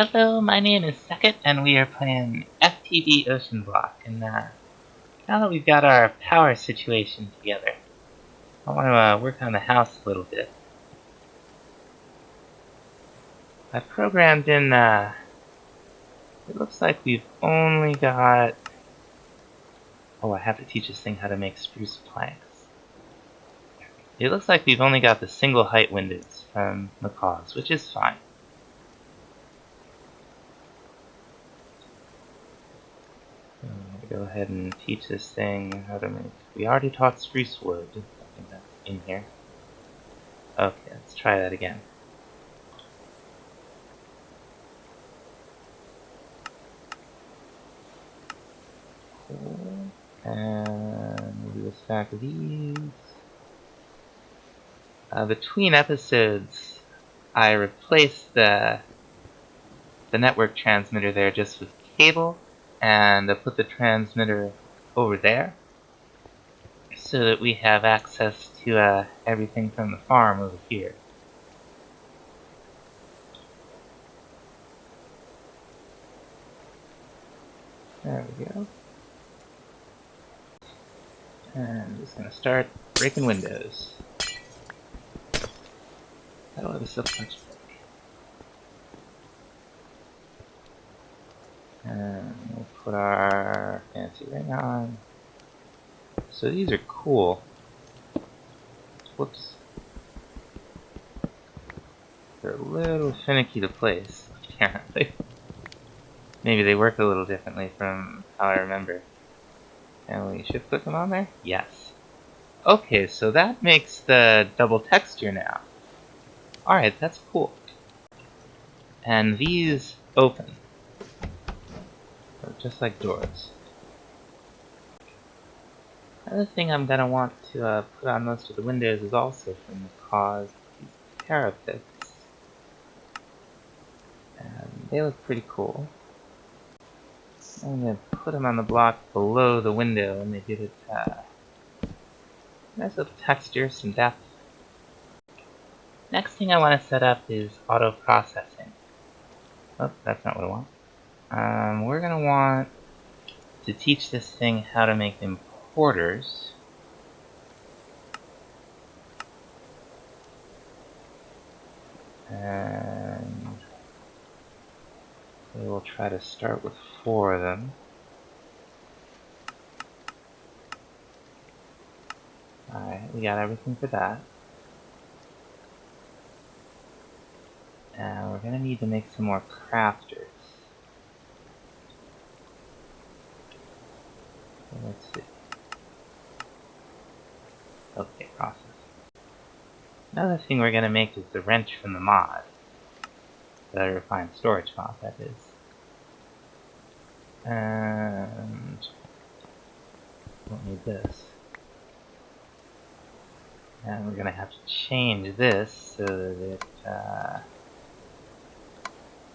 Hello, my name is Second, and we are playing FTB Oceanblock. And now that we've got our power situation together, I want to work on the house a little bit. I programmed in, it looks like we've only got... Oh, I have to teach this thing how to make spruce planks. It looks like we've only got the single height windows from Macaw's, which is fine. Go ahead and teach this thing how to make... We already taught spruce wood. I think that's in here. Okay, let's try that again. And we'll do a stack of these. Between episodes, I replaced the network transmitter there just with cable, and I put the transmitter over there so that we have access to everything from the farm over here. There we go. And I'm just gonna start breaking windows. That'll have a silk touch break. And we'll put our fancy ring on. So these are cool. Whoops. They're a little finicky to place, apparently. Maybe they work a little differently from how I remember. And we should put them on there? Yes. Okay, so that makes the double texture now. Alright, that's cool. And these open. Just like doors. Another thing I'm gonna want to put on most of the windows is also from Macaw's these parapets. And they look pretty cool. I'm gonna put them on the block below the window, and they give it nice little texture, some depth. Next thing I want to set up is auto processing. Oh, that's not what I want. We're gonna want to teach this thing how to make importers. And we will try to start with 4 of them. Alright, we got everything for that. And we're gonna need to make some more crafters. So let's see. Okay, process. Another thing we're gonna make is the wrench from the mod. The refined storage mod, that is. And don't need this. And we're gonna have to change this so that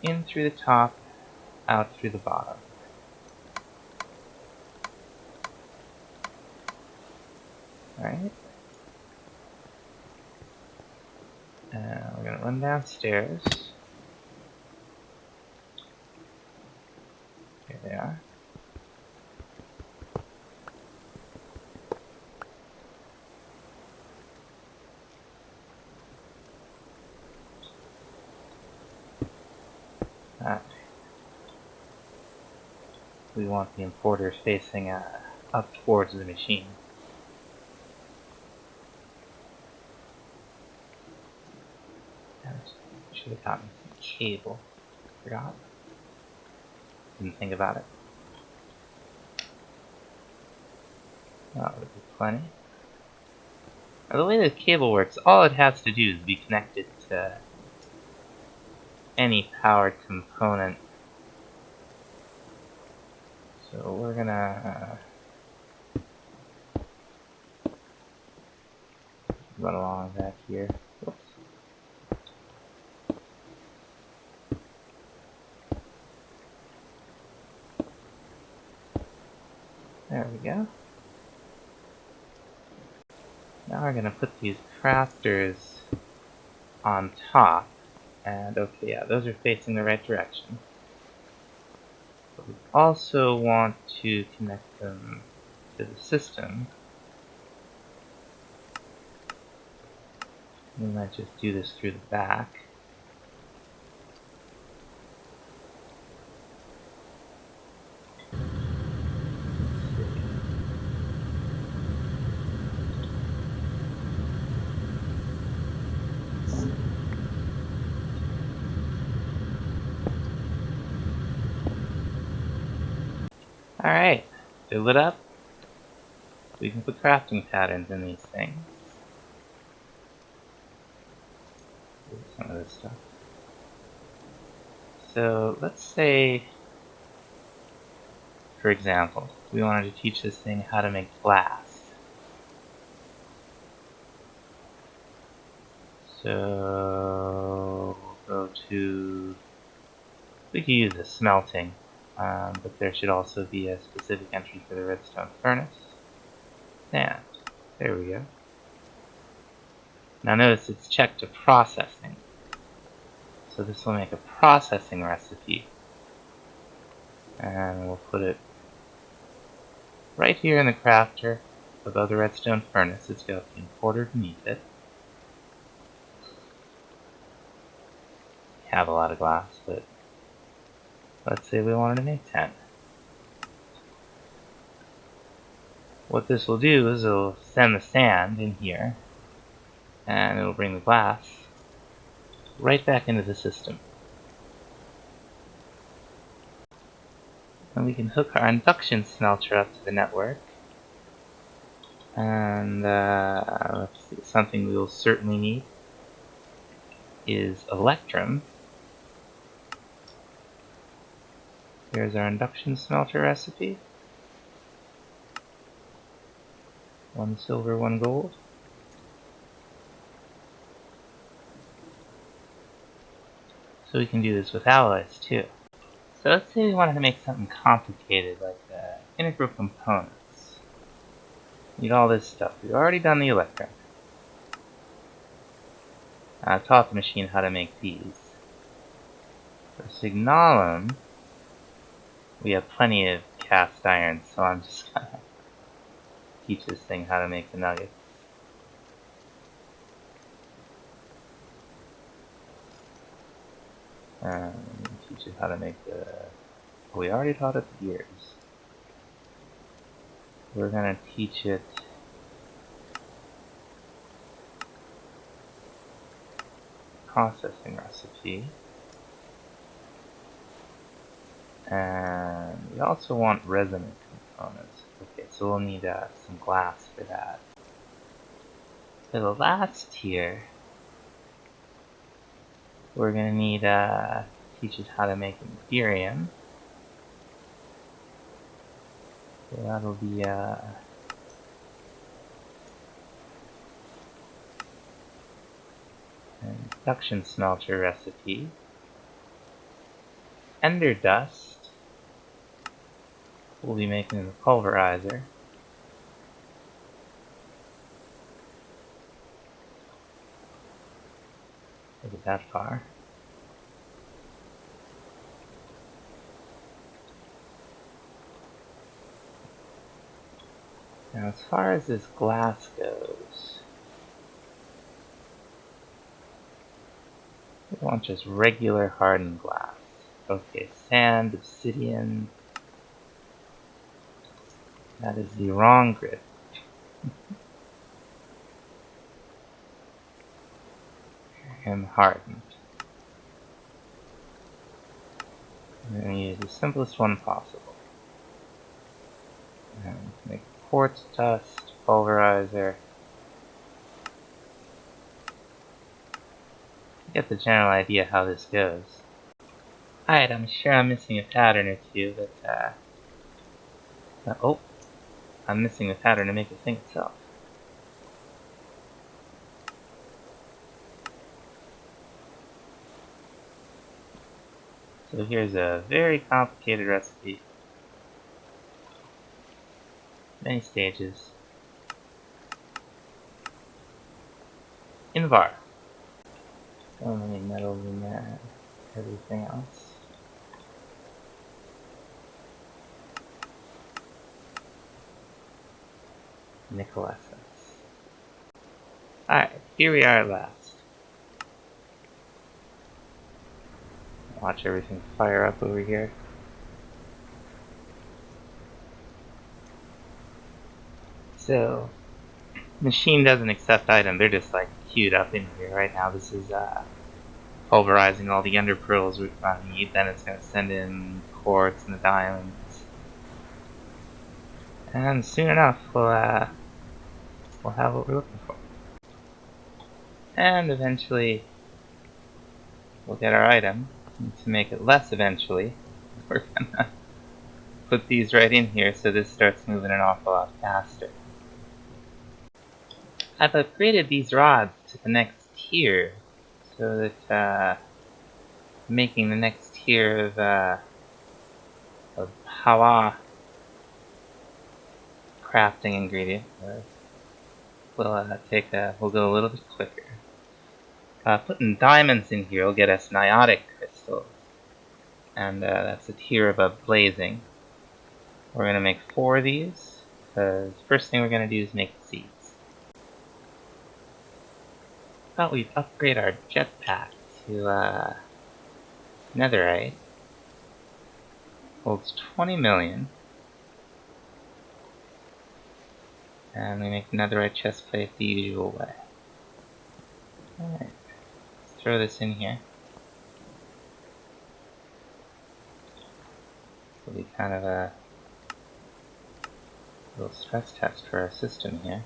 in through the top, out through the bottom. Alright. We're gonna run downstairs. Here they are. We want the importers facing up towards the machine. Should have gotten some cable. Forgot. Didn't think about it. That would be plenty. Now, the way the cable works, all it has to do is be connected to any powered component. So we're gonna run along back here. Whoops. There we go. Now we're gonna put these crafters on top. And okay, yeah, those are facing the right direction. But we also want to connect them to the system. We might just do this through the back. Alright, fill it up. We can put crafting patterns in these things. Some of this stuff. So let's say, for example, we wanted to teach this thing how to make glass. So we'll go to, we could use a smelting, but there should also be a specific entry for the redstone furnace. And there we go. Now notice it's checked to processing. So this will make a processing recipe. And we'll put it right here in the crafter above the redstone furnace. It's got the importer beneath it. Have a lot of glass, but let's say we wanted to make 10. What this will do is it'll send the sand in here, and it'll bring the glass right back into the system. And we can hook our induction smelter up to the network. And let's see, something we will certainly need is electrum. Here's our induction smelter recipe. 1 silver, 1 gold. So we can do this with alloys too. So let's say we wanted to make something complicated like integral components. Need all this stuff. We've already done the electrum. I've taught the machine how to make these. For signalum, we have plenty of cast iron, so I'm just gonna teach this thing how to make the nuggets. Teach it how to make the... Oh, we already taught it the gears. We're gonna teach it processing recipe. And we also want resonant components. Okay, so we'll need some glass for that. For the last tier, we're going to need teach it how to make Imperium. So that'll be an induction smelter recipe. Ender dust. We'll be making the pulverizer. Look at that far. Now as far as this glass goes, we want just regular hardened glass. Okay, sand, obsidian. That is the wrong grid. And hardened. I'm going to use the simplest one possible. And make quartz dust, pulverizer. Get the general idea how this goes. Alright, I'm sure I'm missing a pattern or two, but oh, I'm missing a pattern to make it think itself. So here's a very complicated recipe. Many stages. In var. So many metals in there. Everything else. Nickel essence. Alright, here we are at last. Watch everything fire up over here. So, machine doesn't accept item, they're just like queued up in here right now. This is pulverizing all the ender pearls we're going to need, then it's going to send in quartz and the diamonds. And soon enough, we'll have what we're looking for. And eventually, we'll get our item. And to make it less eventually, we're gonna put these right in here so this starts moving an awful lot faster. I've upgraded these rods to the next tier, so that making the next tier of Hawa crafting ingredient will go a little bit quicker. Putting diamonds in here will get us niotic crystals, and that's a tier above blazing. We're going to make 4 of these, because first thing we're going to do is make seeds. Thought we'd upgrade our jetpack to netherite. Holds 20 million. And we make netherite chestplate the usual way. Alright, let's throw this in here. This will be kind of a little stress test for our system here.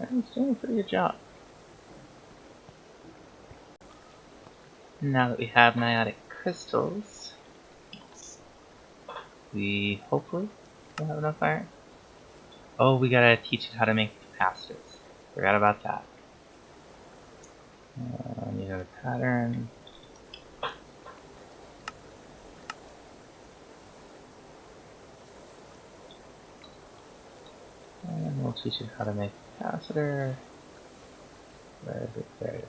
And it's doing a pretty good job. Now that we have niotic crystals, we hopefully will have enough iron. Oh, we gotta teach it how to make capacitors. Forgot about that. Need another pattern. And we'll teach it how to make a capacitor. Where is it? There it is.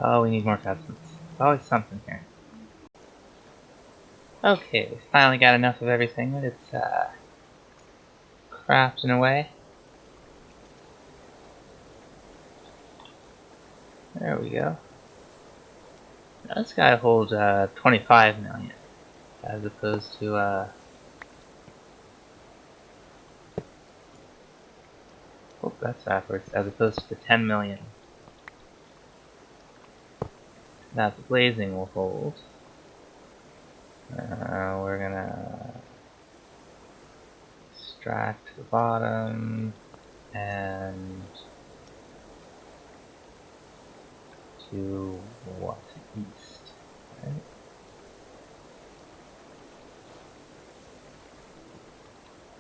Oh, we need more customs. Always something here. Okay, we finally got enough of everything that it's crafting away. There we go. Now this guy holds 25 million, as opposed to oh, that's backwards. As opposed to the 10 million that the blazing will hold. We're gonna extract to the bottom and to what? East, right?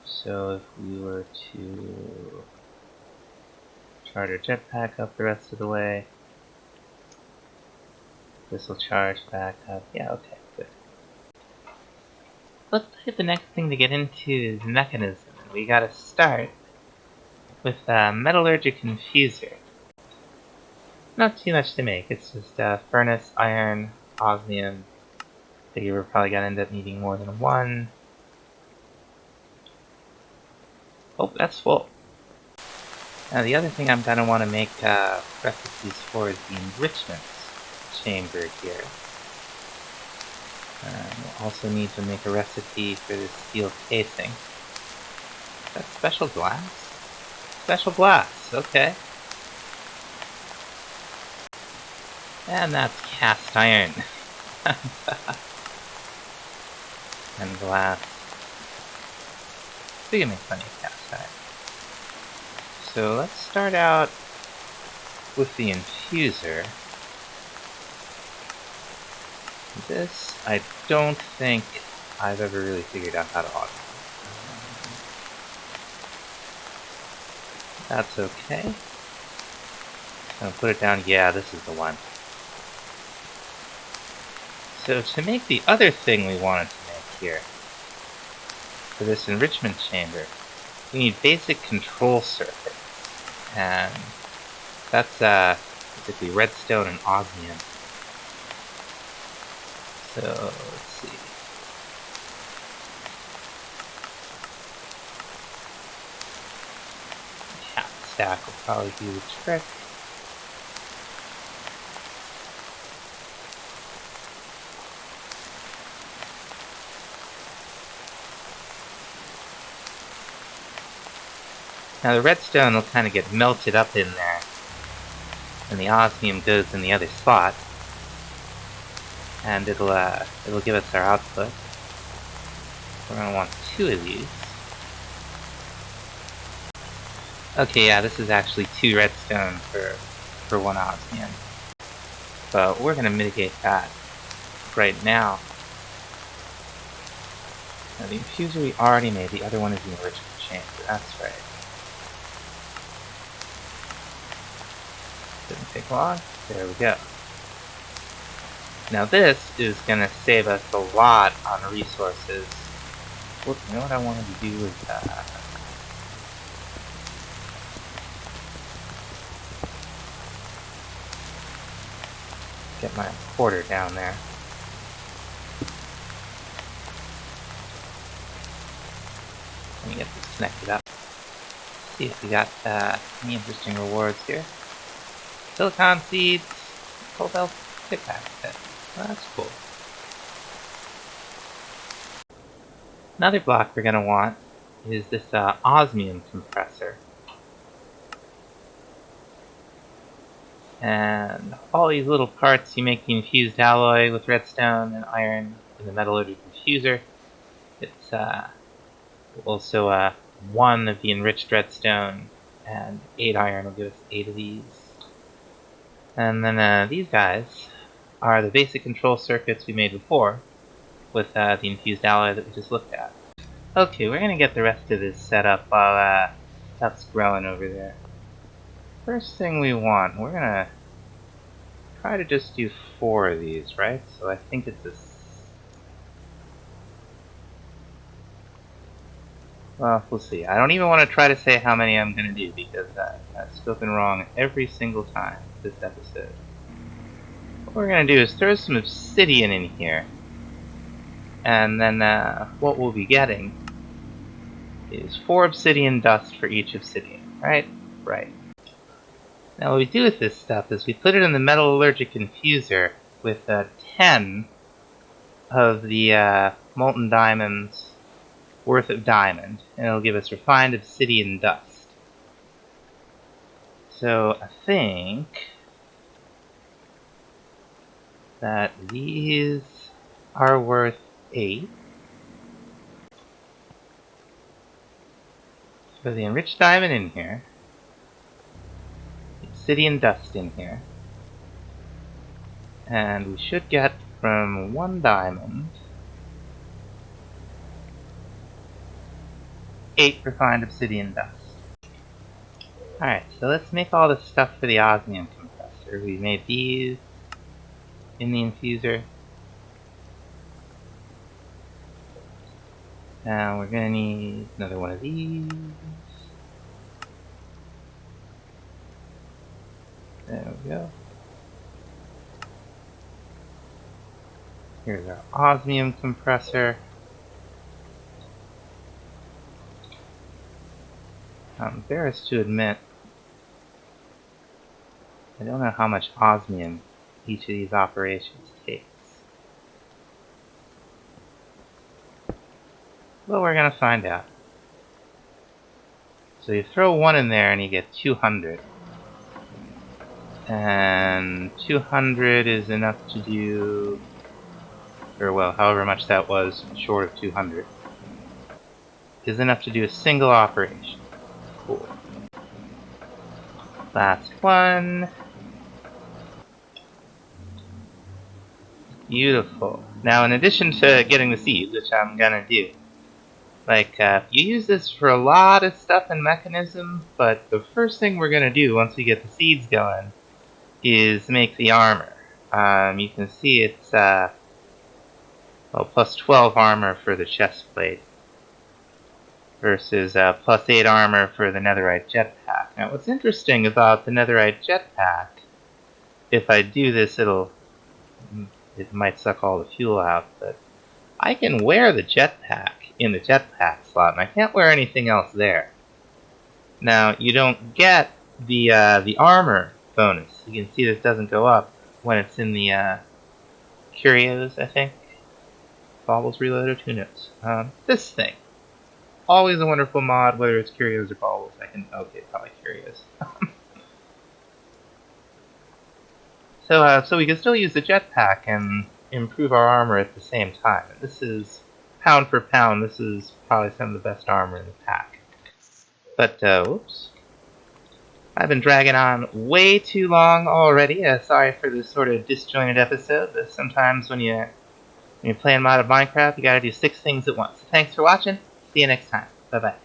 So if we were to charge our jetpack up the rest of the way, this will charge back up. Yeah, okay, good. Let's look at the next thing to get into is Mekanism. We gotta start with Metallurgic Infuser. Not too much to make, it's just furnace, iron, osmium. Figure we're probably gonna end up needing more than one. Oh, that's full. Now the other thing I'm gonna want to make recipes for is the enrichment chamber here. We'll also need to make a recipe for this steel casing. Is that special glass? Special glass, okay. And that's cast iron. And glass. We can make plenty of cast iron. So let's start out with the infuser. This, I don't think I've ever really figured out how to automate. That's okay. I'll put it down. Yeah, this is the one. So to make the other thing we wanted to make here, for this enrichment chamber, we need basic control circuits. And that's basically redstone and osmium. So let's see. Cap stack will probably do the trick. Now the redstone will kind of get melted up in there, and the osmium goes in the other spot, and it'll give us our output. We're gonna want 2 of these. Okay, yeah, this is actually 2 redstone for 1 osmium, but we're gonna mitigate that right now. Now the infuser we already made. The other one is the enrichment chamber. That's right. Didn't take long. There we go. Now this is going to save us a lot on resources. Look, you know what I wanted to do is get my quarter down there. Let me get this connected up. See if we got any interesting rewards here. Silicon seeds, cobalt pickaxe set. Well, that's cool. Another block we're going to want is this Osmium Compressor. And all these little parts, you make the infused alloy with redstone and iron in the Metallurgic Infuser. It's also 1 of the enriched redstone, and 8 iron will give us 8 of these. And then these guys are the basic control circuits we made before with the infused alloy that we just looked at. Okay, we're gonna get the rest of this set up while stuff's growing over there. First thing we want, we're gonna try to just do 4 of these, right? So I think it's a... Well, we'll see. I don't even want to try to say how many I'm gonna do because I've spoken wrong every single time this episode. What we're gonna do is throw some obsidian in here, and then what we'll be getting is 4 obsidian dust for each obsidian, right? Right. Now what we do with this stuff is we put it in the Metallurgic Infuser with 10 of the molten diamonds worth of diamond, and it'll give us refined obsidian dust. So I think that these are worth 8. So the enriched diamond in here, obsidian dust in here, and we should get from 1 diamond 8 refined obsidian dust. Alright, so let's make all this stuff for the Osmium Compressor. We made these in the infuser. Now we're gonna need another one of these. There we go. Here's our Osmium Compressor. I'm embarrassed to admit I don't know how much osmium each of these operations takes. Well, we're gonna find out. So you throw 1 in there and you get 200. And 200 is enough to do, or well, however much that was short of 200, is enough to do a single operation. Cool. Last one. Beautiful. Now in addition to getting the seeds, which I'm gonna do, Like, you use this for a lot of stuff in Mechanism, but the first thing we're going to do once we get the seeds going is make the armor. You can see it's, well, plus 12 armor for the chest plate versus plus 8 armor for the netherite jetpack. Now, what's interesting about the netherite jetpack, if I do this, it might suck all the fuel out, but I can wear the jetpack in the jetpack slot, and I can't wear anything else there. Now, you don't get the armor bonus. You can see this doesn't go up when it's in the curios, I think. Baubles reloaded, who knows? This thing. Always a wonderful mod, whether it's curios or baubles. Okay, probably curios. So we can still use the jetpack and improve our armor at the same time. This is, pound for pound, this is probably some of the best armor in the pack. But, whoops. I've been dragging on way too long already. Sorry for this sort of disjointed episode, but sometimes when you're playing modded Minecraft, you gotta do 6 things at once. So thanks for watching. See you next time. Bye-bye.